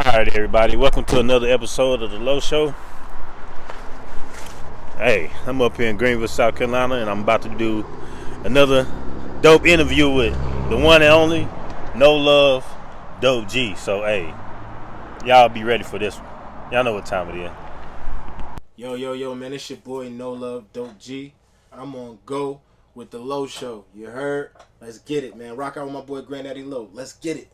Alright, everybody, welcome to another episode of The Low Show. Hey, I'm up here in Greenville, South Carolina, and I'm about to do another dope interview with the one and only NoLuv Dope G. So, hey, y'all be ready for this one. Y'all know what time it is. Yo, man, it's your boy NoLuv Dope G. I'm on Go with The Low Show. You heard? Let's get it, man. Rock out with my boy Granddaddy Low. Let's get it.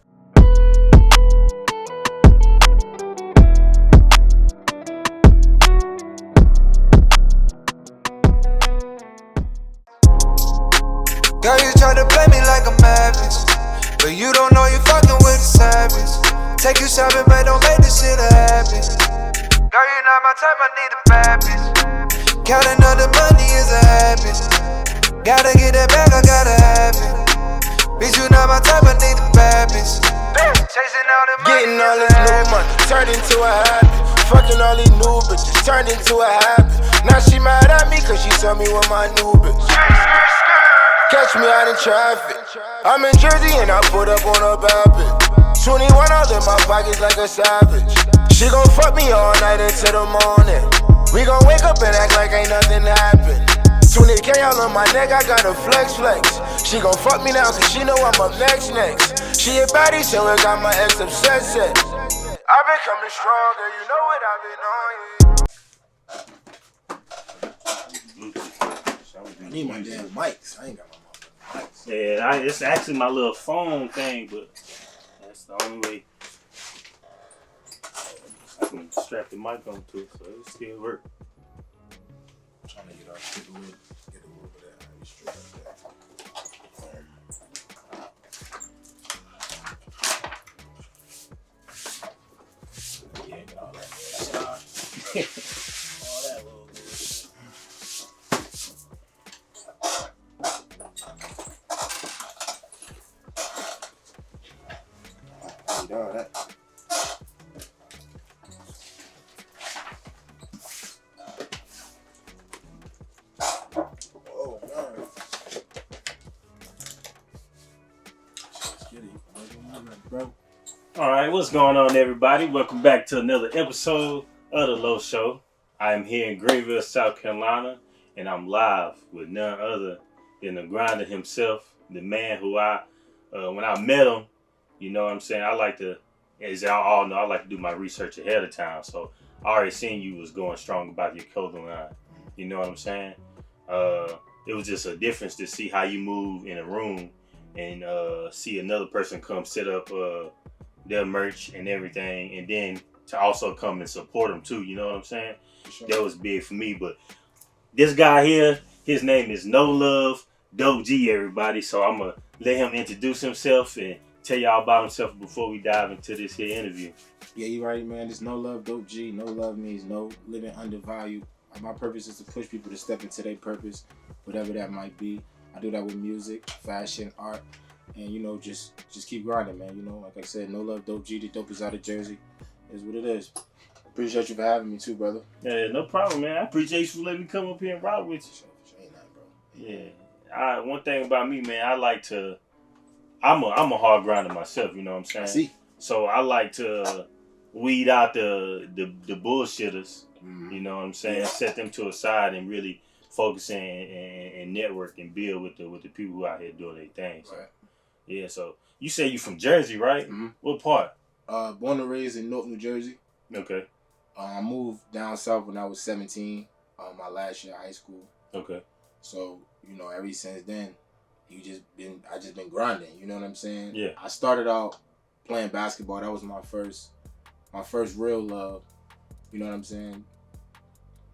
Girl, you try to play me like I'm average, but you don't know you fucking with a savage. Take you shopping, but don't make this shit a habit. Girl, you not my type, I need a bad bitch. Counting all the money is a habit. Gotta get that back, I gotta have it. Bitch, you not my type, I need a bad bitch. Chasing all the money, getting all this new money, turned into a habit. Fucking all these new bitches, turned into a habit. Now she mad at me cause she saw me with my new bitch. Catch me out in traffic. I'm in Jersey and I put up on a bad bitch. 21 all in my pockets like a savage. She gon' fuck me all night until the morning. We gon' wake up and act like ain't nothing happened. 20K all on my neck, I got a flex. She gon' fuck me now cause she know I'm up next. She a baddie, so I got my ex obsessed. I've been coming stronger, you know what I've been on. I need my damn mics. I ain't got my mics. Yeah, it's actually my little phone thing, but that's the only way I can strap the mic onto it, so it still work. I'm trying to get a little bit of that. Straight like that. Yeah, get all that stuff. All that little bullshit. Need all that. Oh, man. Let's get it, bro. Alright, what's going on, everybody? Welcome back to another episode of The Low Show. I'm here in Greenville, South Carolina, and I'm live with none other than the grinder himself, the man who when I met him, you know what I'm saying, I like to, as y'all all know, I like to do my research ahead of time, so I already seen you was going strong about your clothing line, you know what I'm saying? It was just a difference to see how you move in a room and see another person come set up their merch and everything, and then to also come and support them too, you know what I'm saying? Sure. That was big for me. But this guy here, his name is NoLuv Dope G, everybody. So I'm gonna let him introduce himself and tell y'all about himself before we dive into this here interview. Yeah, you right, man. It's NoLuv Dope G. No love means no living undervalued. My purpose is to push people to step into their purpose, whatever that might be. I do that with music, fashion, art. And, you know, just keep grinding, man. You know, like I said, NoLuv Dope G. The dope is out of Jersey. Is what it is. Appreciate you for having me too, brother. Yeah, no problem, man. I appreciate you for letting me come up here and rock with you. Ain't nothing, bro. Yeah. One thing about me, man, I like to. I'm a hard grinder myself. You know what I'm saying? I see. So I like to weed out the bullshitters. Mm-hmm. You know what I'm saying? Yeah. Set them to a side and really focus and network and build with the people who out here doing their things. So. Right. Yeah, so you say you from Jersey, right? Mm-hmm. What part? Born and raised in Newark, New Jersey. Okay. I moved down south when I was 17, my last year of high school. Okay. So, you know, ever since then, I just been grinding, you know what I'm saying? Yeah. I started out playing basketball. That was my first real love, you know what I'm saying?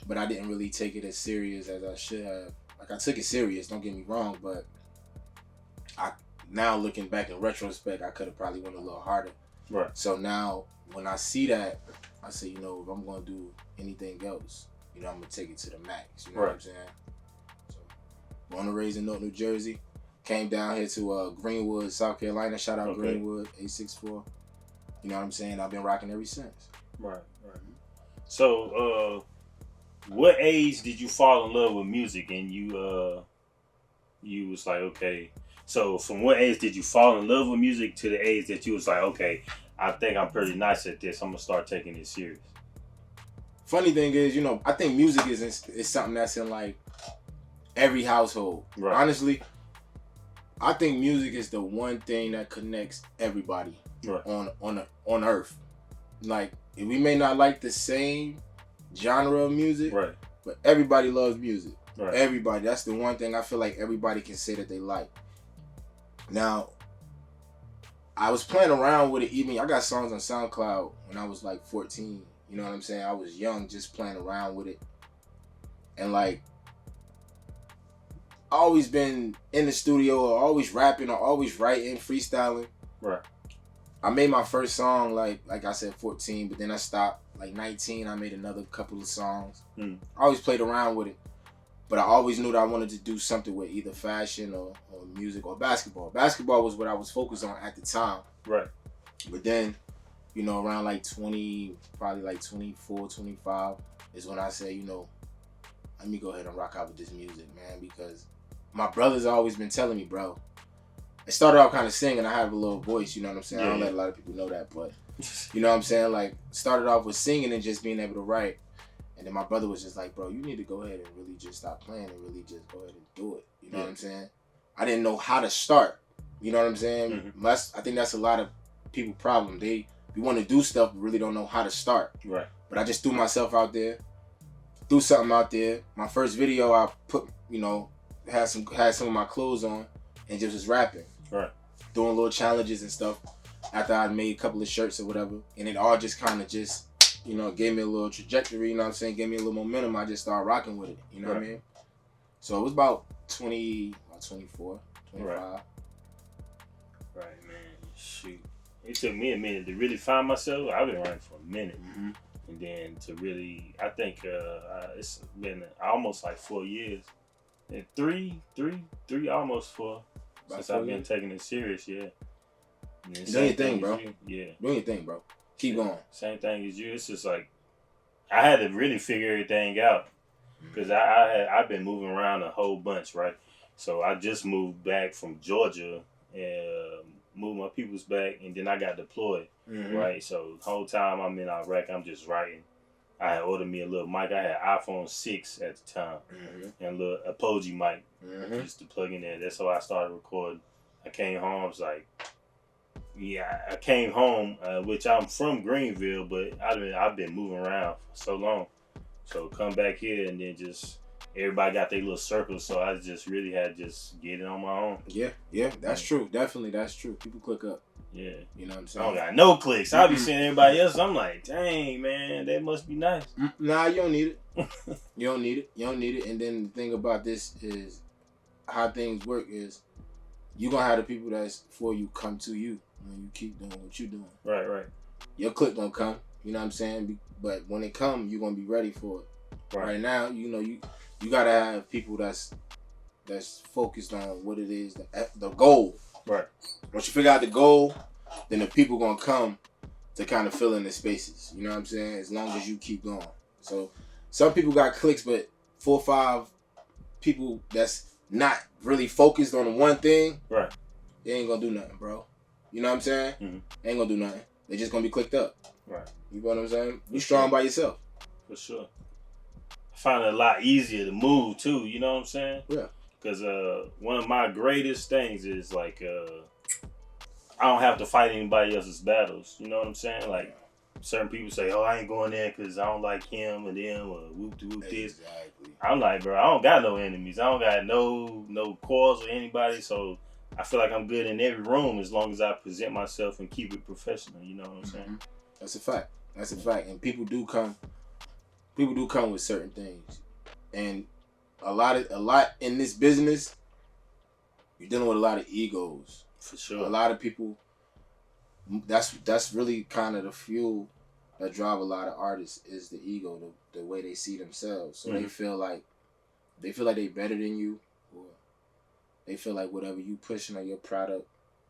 But I didn't really take it as serious as I should have. Like, I took it serious, don't get me wrong, but now looking back in retrospect, I could have probably went a little harder. Right. So now when I see that, I say, you know, if I'm going to do anything else, you know, I'm going to take it to the max. You know what I'm saying? So, born and raised in Newark, New Jersey. Came down here to Greenwood, South Carolina. Shout out Greenwood, 864. You know what I'm saying? I've been rocking ever since. Right. So, what age did you fall in love with music and you was like, okay, so from what age did you fall in love with music to the age that you was like, okay, I think I'm pretty nice at this. I'm gonna start taking it serious. Funny thing is, I think music is something that's in like every household. Right. Honestly, I think music is the one thing that connects everybody on earth. Like, we may not like the same genre of music, right, but everybody loves music. Right. Everybody. That's the one thing I feel like everybody can say that they like. Now, I was playing around with it. Even I got songs on SoundCloud when I was like 14. You know what I'm saying? I was young, just playing around with it. And like, always been in the studio, or always rapping, or always writing, freestyling. Right. I made my first song like I said 14, but then I stopped. Like 19, I made another couple of songs. I always played around with it, but I always knew that I wanted to do something with either fashion or music or basketball. Basketball was what I was focused on at the time. Right. But then, around like 20, probably like 24, 25 is when I said, let me go ahead and rock out with this music, man, because my brother's always been telling me, bro. It started off kind of singing. I have a little voice, you know what I'm saying? Yeah. I don't let a lot of people know that, but you know what I'm saying? Like, started off with singing and just being able to write. And then my brother was just like, bro, you need to go ahead and really just stop playing and really just go ahead and do it. You know what I'm saying? I didn't know how to start. You know what I'm saying? Mm-hmm. I think that's a lot of people's problem. We want to do stuff but really don't know how to start. Right. But I just threw myself out there, threw something out there. My first video, I put, had some of my clothes on and just was rapping. Right. Doing little challenges and stuff after I made a couple of shirts or whatever. And it all just kind of just, gave me a little trajectory, you know what I'm saying? Gave me a little momentum. I just started rocking with it, you know what I mean? So it was about 24, 25. Right, man. Shoot. It took me a minute to really find myself. I've been running for a minute. Mm-hmm. And then to really, I think it's been almost like 4 years. And three, almost 4. Since I've been taking it serious, yeah. Doing your thing, bro. Yeah. Doing your thing, bro. Keep going. Same thing as you. It's just like, I had to really figure everything out. Because I've been moving around a whole bunch, right? So I just moved back from Georgia and moved my peoples back, and then I got deployed, right? So the whole time I'm in Iraq, I'm just writing. I had ordered me a little mic. I had iPhone 6 at the time, and a little Apogee mic just to plug in there. That's how I started recording. I came home. I was like, I came home, which I'm from Greenville, but I've been moving around for so long. So come back here, and then just everybody got their little circles. So I just really had to just get it on my own. Yeah, that's true. Definitely, that's true. People click up. Yeah. You know what I'm I saying? don't got no clicks. I be seeing everybody else. I'm like, dang, man, that must be nice. Nah, you don't need it. You don't need it. And then the thing about this is how things work is you're going to have the people that's for you come to you when you keep doing what you're doing. Right. Your click going to come. You know what I'm saying? But when it come, you're going to be ready for it. Right now, you got to have people that's focused on what it is, the goal. Right. Once you figure out the goal, then the people gonna come to kind of fill in the spaces. You know what I'm saying? As long as you keep going. So some people got clicks, but 4 or 5 people that's not really focused on the one thing, right? They ain't gonna do nothing, bro. You know what I'm saying? They ain't gonna do nothing. They just gonna be clicked up. Right. You know what I'm saying? You strong by yourself. For sure. I find it a lot easier to move too. You know what I'm saying? Yeah. Because one of my greatest things is like I don't have to fight anybody else's battles. You know what I'm saying? Like certain people say, "Oh, I ain't going there because I don't like him and them or whoop this." Exactly. I'm like, bro, I don't got no enemies. I don't got no quarrels with anybody. So I feel like I'm good in every room as long as I present myself and keep it professional. You know what I'm saying? That's a fact. That's a fact. And people do come with certain things, and a lot in this business, you're dealing with a lot of egos. For sure. A lot of people, that's really kind of the fuel that drive a lot of artists is the ego, the way they see themselves. So they feel like they better than you, or they feel like whatever you pushing on your product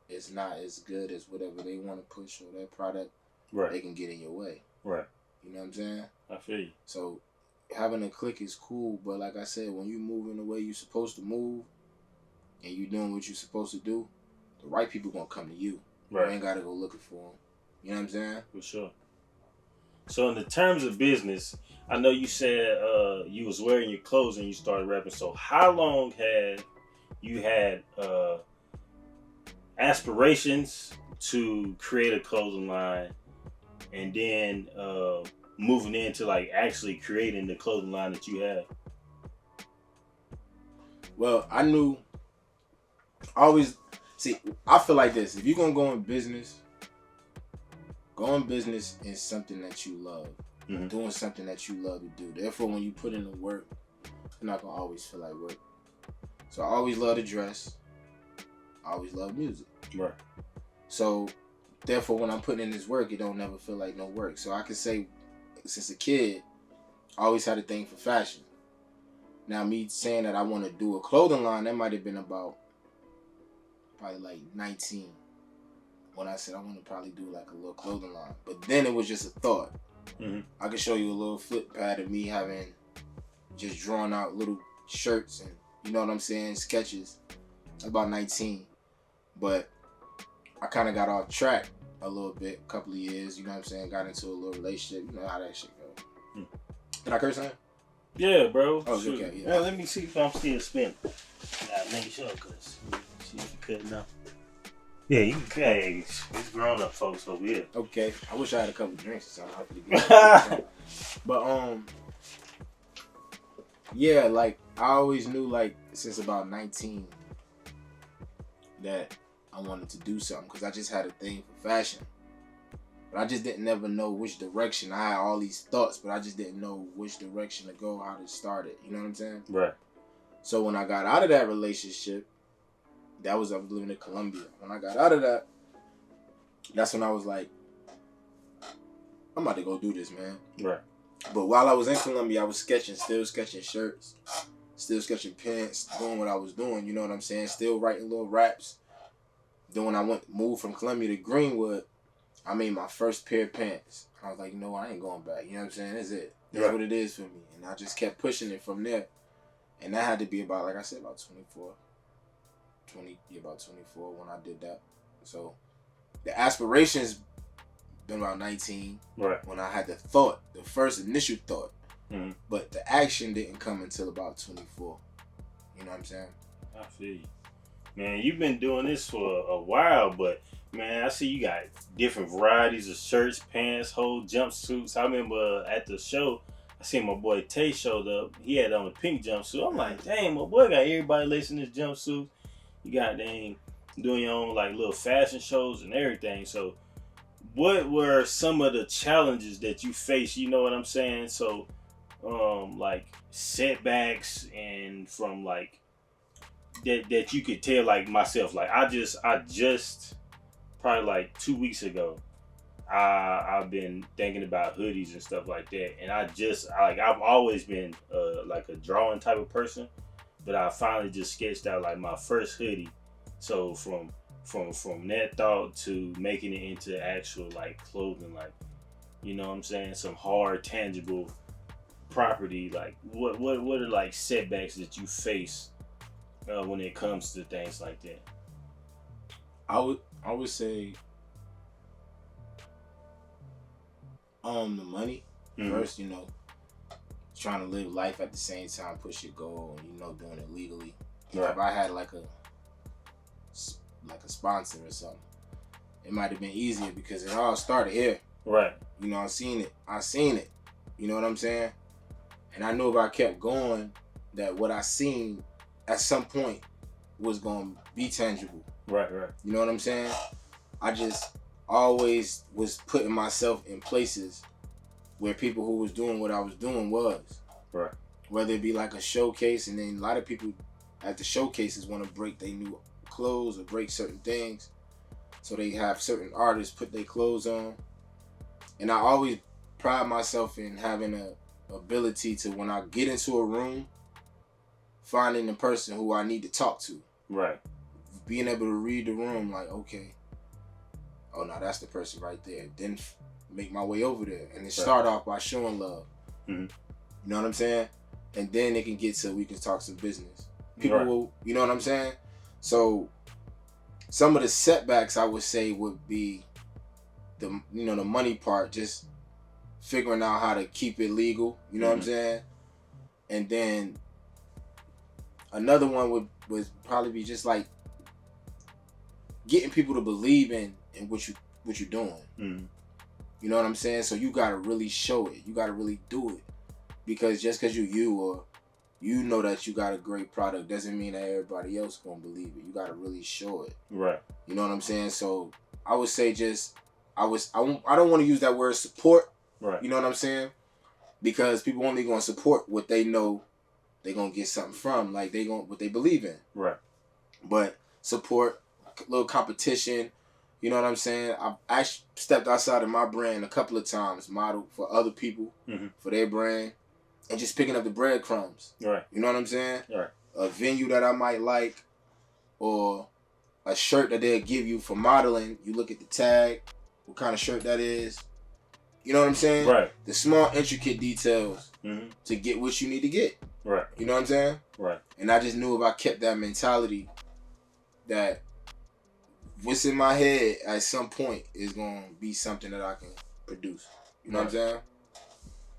is not as good as whatever they want to push or their product. Right. They can get in your way. Right. You know what I'm saying? I feel you. So having a click is cool, but like I said, when you moving the way you're supposed to move and you doing what you're supposed to do, the right people gonna come to you. Right. You ain't gotta go looking for them. You know what I'm saying? For sure. So in the terms of business, I know you said you was wearing your clothes and you started rapping. So how long had you had aspirations to create a clothing line, and then moving into like actually creating the clothing line that you have? Well, I knew. I feel like this. If you're gonna go in business in something that you love. Mm-hmm. Doing something that you love to do. Therefore, when you put in the work, you're not gonna always feel like work. So I always love to dress. I always love music. Right. So therefore, when I'm putting in this work, it don't never feel like no work. So I can say, since a kid, I always had a thing for fashion. Now, me saying that I want to do a clothing line, that might have been about probably like 19. When I said I want to probably do like a little clothing line. But then it was just a thought. Mm-hmm. I could show you a little flip pad of me having just drawn out little shirts and, you know what I'm saying, sketches. About 19. But I kind of got off track a little bit, a couple of years, you know what I'm saying, got into a little relationship, you know how that shit go. Can I curse on? Yeah, bro. Oh, sure. okay, yeah. Well, let me see if I'm still spinning. Gotta make sure, cause she's cutting up. Yeah, you can. Hey, it's grown up folks over here. Okay, I wish I had a couple of drinks or something. But yeah, like I always knew, like since about 19, that I wanted to do something because I just had a thing for fashion. But I just didn't never know which direction. I had all these thoughts, but I just didn't know which direction to go, how to start it. You know what I'm saying? Right. So when I got out of that relationship, I was living in Colombia. When I got out of that, that's when I was like, I'm about to go do this, man. Right. But while I was in Colombia, I was sketching, still sketching shirts, still sketching pants, doing what I was doing, you know what I'm saying? Still writing little raps. Then when I moved from Colombia to Greenwood, I made my first pair of pants. I was like, you know what, I ain't going back. You know what I'm saying? That's it. That's what it is for me. And I just kept pushing it from there. And that had to be about, like I said, about 24 when I did that. So the aspirations been about 19. Right. When I had the thought, the first initial thought. Mm-hmm. But the action didn't come until about 24. You know what I'm saying? I feel you. Man, you've been doing this for a while, but man, I see you got different varieties of shirts, pants, whole jumpsuits. I remember at the show, I seen my boy Tay showed up. He had on a pink jumpsuit. I'm like, dang, my boy got everybody lacing this jumpsuit. You got dang doing your own like little fashion shows and everything. So what were some of the challenges that you faced? You know what I'm saying? So like setbacks and from like that you could tell, like myself, like I just probably like 2 weeks ago, I've been thinking about hoodies and stuff like that, and I've always been like a drawing type of person, but I finally just sketched out like my first hoodie. So from that thought to making it into actual like clothing, like, you know what I'm saying, some hard tangible property. Like what are like setbacks that you face when it comes to things like that? I would say the money first, you know, trying to live life at the same time, push your goal, and, you know, doing it legally. If I had like a sponsor or something, it might have been easier because it all started here. Right. You know, I seen it. You know what I'm saying? And I knew if I kept going, that what I seen at some point was going to be tangible. Right. You know what I'm saying? I just always was putting myself in places where people who was doing what I was doing was. Right. Whether it be like a showcase, and then a lot of people at the showcases want to break their new clothes or break certain things. So they have certain artists put their clothes on. And I always pride myself in having a ability to, when I get into a room, finding the person who I need to talk to. Right. Being able to read the room, like, okay, oh no, that's the person right there. Then make my way over there, and then start off by showing love. Mm-hmm. You know what I'm saying? And then it can get to, we can talk some business. People will, you know what I'm saying? So some of the setbacks I would say would be the money part, just figuring out how to keep it legal. You know what I'm saying? And then another one would probably be just like getting people to believe in what you're doing. You know what I'm saying? So you gotta really show it. You gotta really do it, because just because you know that you got a great product doesn't mean that everybody else gonna believe it. You gotta really show it. Right. You know what I'm saying? So I would say I don't want to use that word support. Right. You know what I'm saying? Because people only gonna support what they know they gonna get something from, like what they believe in. Right. But support, a little competition. You know what I'm saying? I stepped outside of my brand a couple of times, modeled for other people, for their brand, and just picking up the breadcrumbs. Right. You know what I'm saying? Right. A venue that I might like, or a shirt that they'll give you for modeling. You look at the tag, what kind of shirt that is. You know what I'm saying? Right. The small, intricate details to get what you need to get. Right. You know what I'm saying? Right. And I just knew if I kept that mentality, that what's in my head at some point is going to be something that I can produce. You know what I'm saying?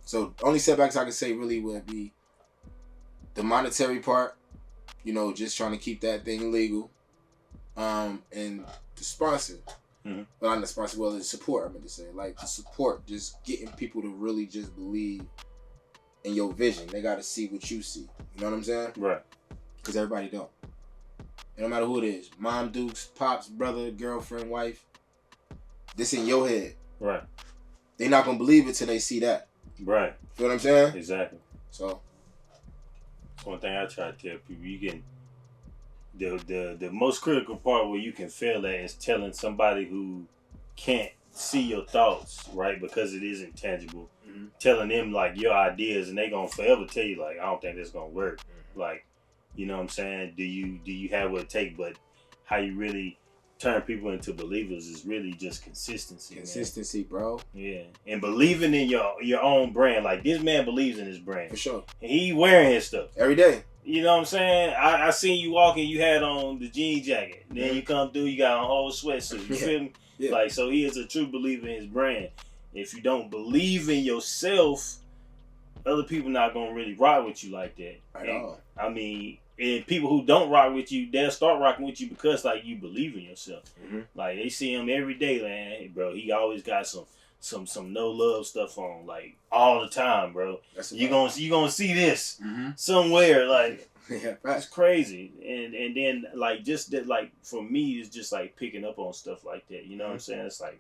So only setbacks I can say really would be the monetary part, you know, just trying to keep that thing legal, and the sponsor. Well, not the sponsor, well, the support, I meant to say. Like, the support, just getting people to really just believe in your vision. They got to see what you see. You know what I'm saying? Right. Because everybody don't. It don't matter who it is. Mom, dukes, pops, brother, girlfriend, wife. This in your head. Right. They not going to believe it till they see that. Right. You know what I'm saying? Exactly. So. That's one thing I try to tell people. You can... The most critical part where you can fail at is telling somebody who can't see your thoughts, right? Because it isn't tangible. Telling them like your ideas, and they gonna forever tell you like, I don't think this gonna work. Like, you know what I'm saying? Do you have what it takes? But how you really turn people into believers is really just consistency. Consistency, man. Bro. Yeah, and believing in your own brand. Like, this man believes in his brand. For sure. And he wearing his stuff every day. You know what I'm saying? I seen you walking, you had on the jean jacket. Then you come through, you got on a whole sweatsuit. You feel me? Yeah. Like, so he is a true believer in his brand. If you don't believe in yourself, other people not going to really rock with you like that. At all. I mean, and people who don't rock with you, they'll start rocking with you because, like, you believe in yourself. Like, they see him every day, man. Hey, bro, he always got some NoLuv stuff on, like, all the time, bro. You gonna see this somewhere, like. Yeah, it's crazy. And then, like, just that, like, for me, it's just like picking up on stuff like that. You know what I'm saying? It's like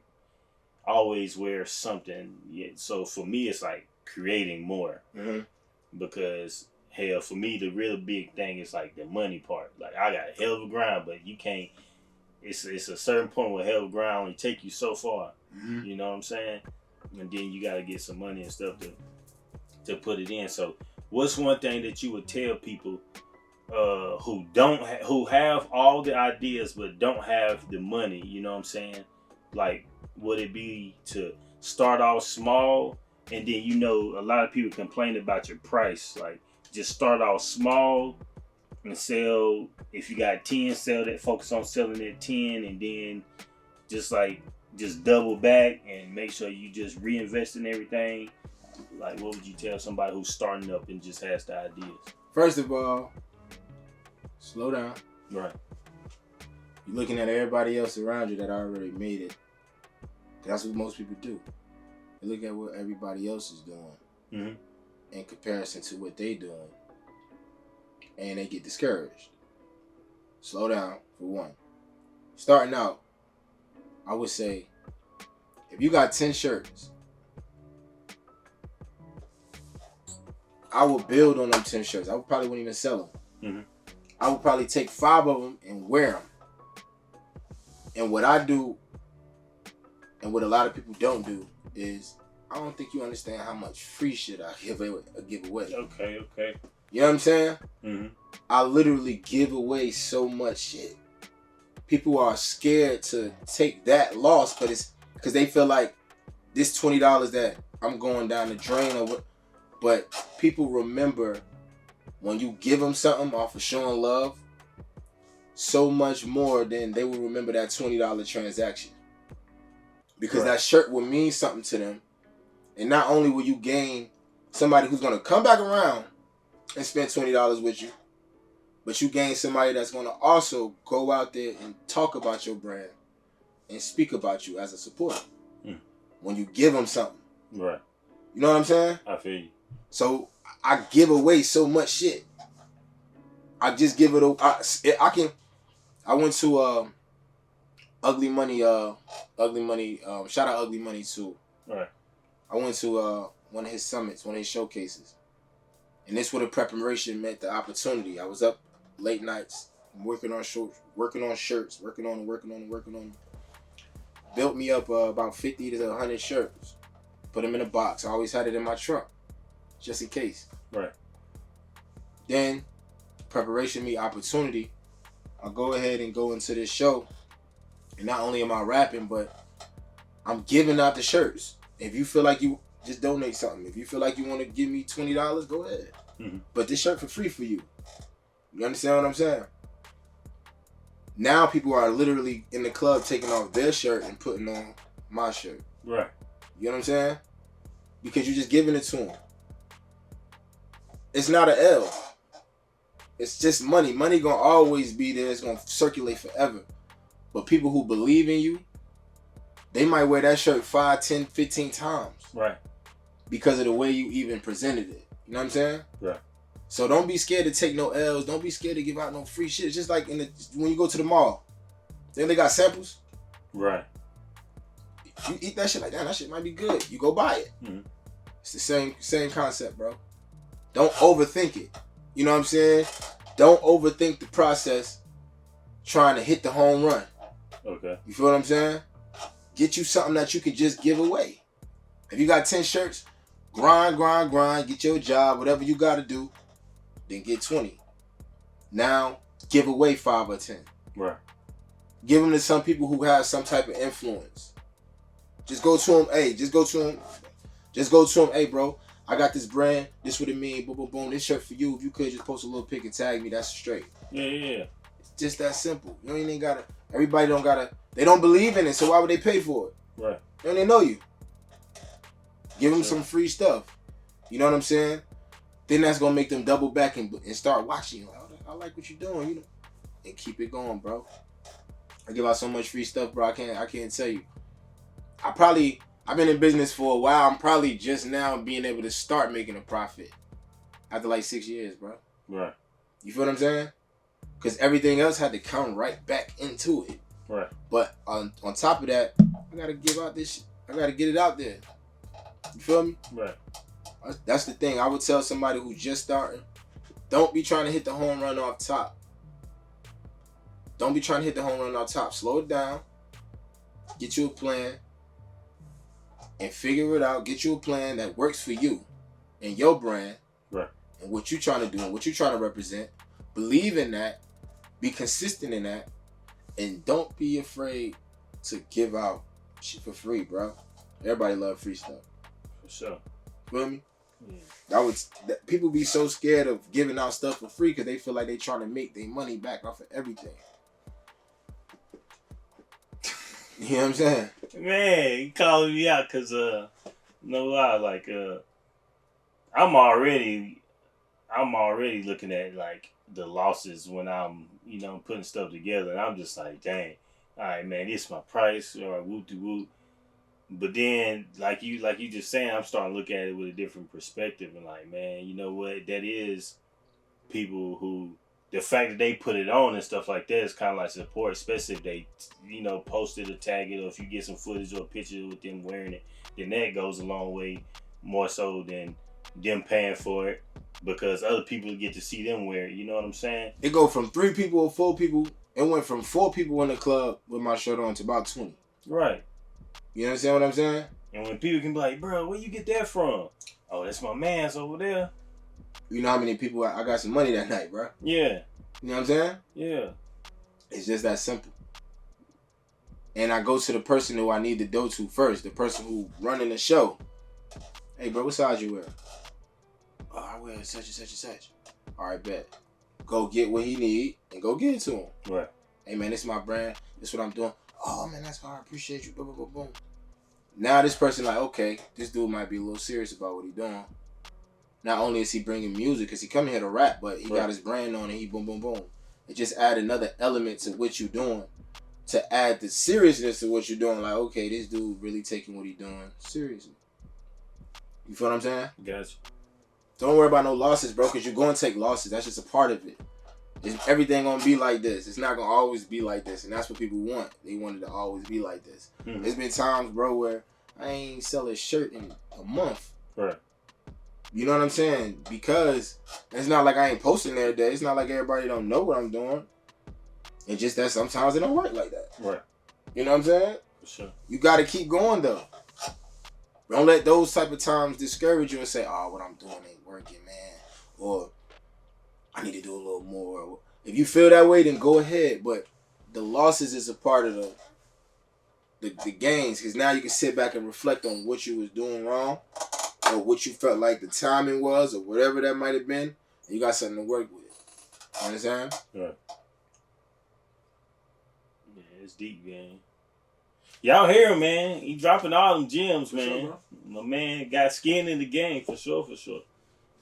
always wear something. Yeah, so for me, it's like creating more, because hell, for me, the real big thing is like the money part. Like, I got a hell of a grind, but you can't. It's a certain point where hell of a grind only take you so far. You know what I'm saying? And then you got to get some money and stuff to put it in. So, what's one thing that you would tell people who have all the ideas but don't have the money? You know what I'm saying? Like, would it be to start off small, and then, you know, a lot of people complain about your price. Like, just start off small and sell. If you got 10, sell that. Focus on selling that 10, and then just double back and make sure you just reinvest in everything. Like, what would you tell somebody who's starting up and just has the ideas? First of all, slow down. Right. You're looking at everybody else around you that already made it. That's what most people do. They look at what everybody else is doing in comparison to what they doing, and they get discouraged. Slow down, for one. Starting out, I would say, if you got 10 shirts, I would build on them 10 shirts. I probably wouldn't even sell them. I would probably take 5 of them and wear them. And what I do, and what a lot of people don't do, is I don't think you understand how much free shit I give away. Okay. You know what I'm saying? I literally give away so much shit. People are scared to take that loss, but it's because they feel like this $20 that I'm going down the drain or what. But people remember when you give them something off of showing love so much more than they will remember that $20 transaction. Because that shirt will mean something to them. And not only will you gain somebody who's going to come back around and spend $20 with you, but you gain somebody that's going to also go out there and talk about your brand and speak about you as a supporter. When you give them something. Right. You know what I'm saying? I feel you. So I give away so much shit. I just give it I went to Ugly Money, shout out Ugly Money too. Right. I went to one of his summits, one of his showcases. And this would have preparation meant the opportunity. I was up late nights, working on shirts, working on. Built me up about 50 to 100 shirts. Put them in a box. I always had it in my trunk, just in case. Right. Then, preparation meet opportunity. I'll go ahead and go into this show. And not only am I rapping, but I'm giving out the shirts. If you feel like you just donate something. If you feel like you want to give me $20, go ahead. Mm-hmm. But this shirt for free for you. You understand what I'm saying? Now people are literally in the club taking off their shirt and putting on my shirt. Right. You know what I'm saying? Because you're just giving it to them. It's not an L. It's just money. Money gonna always be there. It's gonna circulate forever. But people who believe in you, they might wear that shirt 5, 10, 15 times. Right. Because of the way you even presented it. You know what I'm saying? Right. So don't be scared to take no L's. Don't be scared to give out no free shit. It's just like when you go to the mall. Then they got samples. Right. You eat that shit like, damn, that shit might be good. You go buy it. Mm-hmm. It's the same concept, bro. Don't overthink it. You know what I'm saying? Don't overthink the process trying to hit the home run. Okay. You feel what I'm saying? Get you something that you can just give away. If you got 10 shirts, grind, get your job, whatever you got to do, then get 20. Now, give away 5 or 10. Right. Give them to some people who have some type of influence. Just go to them, hey, bro, I got this brand, this what it mean, boom, boom, boom, this shirt for you. If you could just post a little pic and tag me, that's straight. Yeah. It's just that simple. You ain't gotta, everybody don't gotta, they don't believe in it, so why would they pay for it? Right. They don't even know you. Give them some free stuff. You know what I'm saying? Then that's gonna make them double back and start watching you. I like what you're doing, you know, and keep it going, bro. I give out so much free stuff, bro. I can't tell you. I've been in business for a while. I'm probably just now being able to start making a profit after like 6 years, bro. Right. You feel what I'm saying? Because everything else had to come right back into it. Right. But on top of that, I gotta give out this shit. I gotta get it out there. You feel me? Right. That's the thing. I would tell somebody who's just starting, don't be trying to hit the home run off top. Don't be trying to hit the home run off top. Slow it down. Get you a plan. And figure it out. Get you a plan that works for you and your brand. Right. And what you're trying to do and what you're trying to represent. Believe in that. Be consistent in that. And don't be afraid to give out shit for free, bro. Everybody love free stuff. For sure. Feel me? Yeah. People be so scared of giving out stuff for free because they feel like they trying to make their money back off of everything. You know what I'm saying? Man, you calling me out because, no lie, like, I'm already looking at, like, the losses when I'm, putting stuff together. And I'm just like, dang, all right, man, this is my price, or whoop-de-whoop. But then, like you just saying, I'm starting to look at it with a different perspective. And like, man, you know what? That is people who, the fact that they put it on and stuff like that is kind of like support, especially if they, post it or tag it, or if you get some footage or a picture with them wearing it, then that goes a long way more so than them paying for it, because other people get to see them wear it. You know what I'm saying? It go from 3 people or 4 people. It went from 4 people in the club with my shirt on to about 20. Right. You understand what I'm saying? And when people can be like, bro, where you get that from? Oh, that's my man's over there. You know how many people I got some money that night, bro? Yeah. You know what I'm saying? Yeah. It's just that simple. And I go to the person who I need to go to first, the person who running the show. Hey, bro, what size you wear? Oh, I wear such and such and such. All right, bet. Go get what he need and go get it to him. Right. Hey, man, this is my brand. This is what I'm doing. Oh, man, that's hard. I appreciate you. Boom, boom, boom, boom. Now this person like, okay, this dude might be a little serious about what he doing. Not only is he bringing music, because he coming here to rap, but he got his brand on and he boom, boom, boom. It just add another element to what you doing. To add the seriousness to what you're doing. Like, okay, this dude really taking what he doing seriously. You feel what I'm saying? Gotcha. Don't worry about no losses, bro, because you're going to take losses. That's just a part of it. Everything going to be like this. It's not going to always be like this. And that's what people want. They want it to always be like this. Mm-hmm. There's been times, bro, where I ain't sell a shirt in a month. Right. You know what I'm saying? Because it's not like I ain't posting every day. It's not like everybody don't know what I'm doing. It's just that sometimes it don't work like that. Right. You know what I'm saying? For sure. You got to keep going, though. Don't let those type of times discourage you and say, oh, what I'm doing ain't working, man. Or I need to do a little more. If you feel that way, then go ahead. But the losses is a part of the gains. Because now you can sit back and reflect on what you was doing wrong. Or what you felt like the timing was. Or whatever that might have been. And you got something to work with. You understand? Right. Yeah, it's deep, man. Y'all hear him, man. He dropping all them gems, man. Sure, my man got skin in the game, for sure, for sure.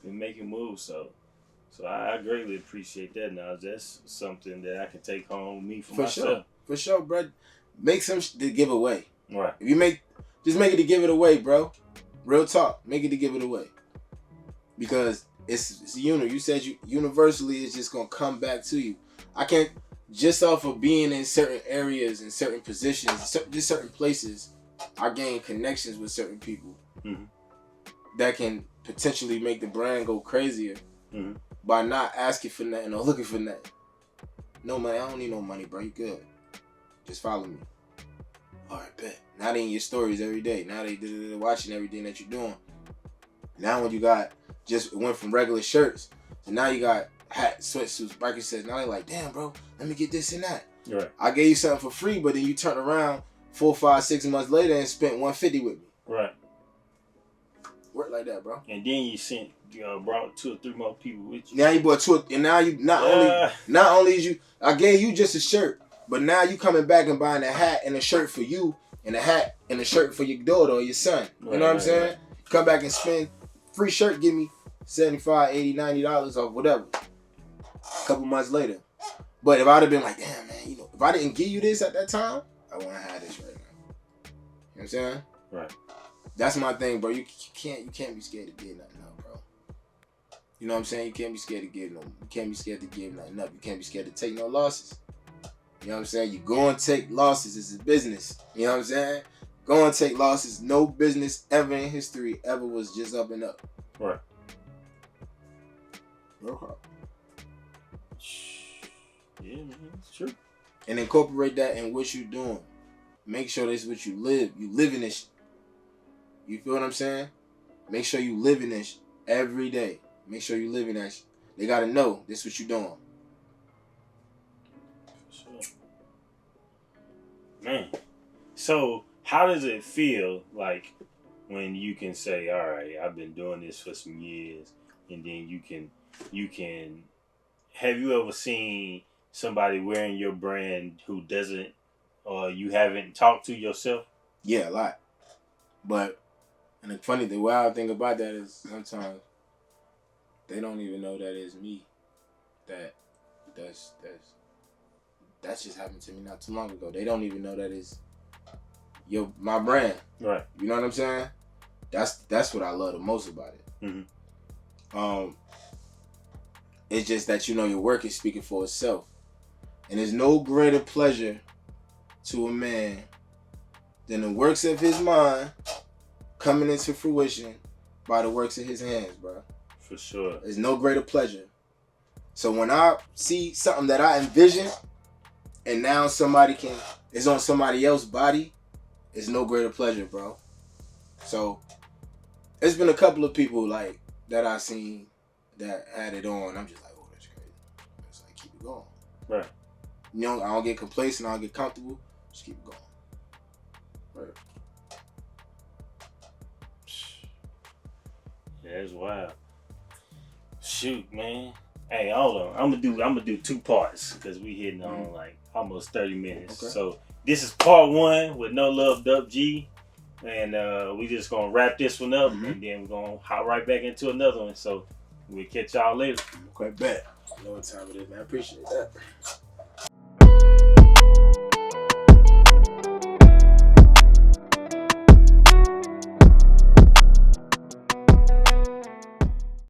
Been making moves, so I greatly appreciate that. Now that's something that I can take home with me for myself. Sure. For sure, bro. Make some to give away. Right. If you just make it to give it away, bro. Real talk. Make it to give it away. Because it's you said universally it's just gonna come back to you. I can't. Just off of being in certain areas and certain positions, just certain places, I gain connections with certain people that can potentially make the brand go crazier by not asking for nothing or looking for nothing. No money, I don't need no money, bro. You good? Just follow me. All right, bet. Now they in your stories every day. Now they're watching everything that you're doing. Now when you got just went from regular shirts to now you got hats, sweatsuits, biker sets. Now they're like, damn, bro, let me get this and that. Right. I gave you something for free, but then you turn around 4, 5, 6 months later and spent $150 with me. Right. Work like that, bro. And then you brought 2 or 3 more people with you. Now you brought 2, and now you not only is you, I gave you just a shirt, but now you coming back and buying a hat and a shirt for you, and a hat and a shirt for your daughter or your son. You know what I'm saying? Right. Come back and spend free shirt, give me $75, $80, $90 or whatever. A couple months later. But if I'd have been like, damn, man, if I didn't give you this at that time, I wouldn't have this right now. You know what I'm saying? Right. That's my thing, bro. You can't be scared to give nothing up, bro. You know what I'm saying? You can't be scared to give no. You can't be scared to give nothing up. You can't be scared to take no losses. You know what I'm saying? You go and take losses. It's a business. You know what I'm saying? Go and take losses. No business ever in history ever was just up and up. Right. Real hard. Yeah, man, it's true. And incorporate that in what you're doing. Make sure this is what you live. You live in this. You feel what I'm saying? Make sure you live in this every day. Make sure you live in that. They gotta know this is what you're doing. Sure. Man, so how does it feel like when you can say, all right, I've been doing this for some years, and then you can have you ever seen somebody wearing your brand who doesn't, or you haven't talked to yourself? Yeah, a lot. But, and the wild thing about that is sometimes they don't even know that it's me. That's just happened to me not too long ago. They don't even know that it's my brand. Right. You know what I'm saying? That's what I love the most about it. Mm-hmm. It's just that your work is speaking for itself. And there's no greater pleasure to a man than the works of his mind coming into fruition by the works of his hands, bro. For sure. There's no greater pleasure. So when I see something that I envision and now it's on somebody else's body, it's no greater pleasure, bro. So it's been a couple of people like that I seen that had it on. I'm just like, oh, that's crazy. It's like, keep it going. Right. I don't get complacent. I don't get comfortable. Just keep it going. Right. Yeah, that's wild. Shoot, man. Hey, hold on. I'm gonna do 2 parts because we hitting on like almost 30 minutes. Okay. So this is part 1 with NoLuv Dope G. And we just gonna wrap this one up, and then we're gonna hop right back into another one. So we'll catch y'all later. Okay, bet. I know what time it is, man. I appreciate that.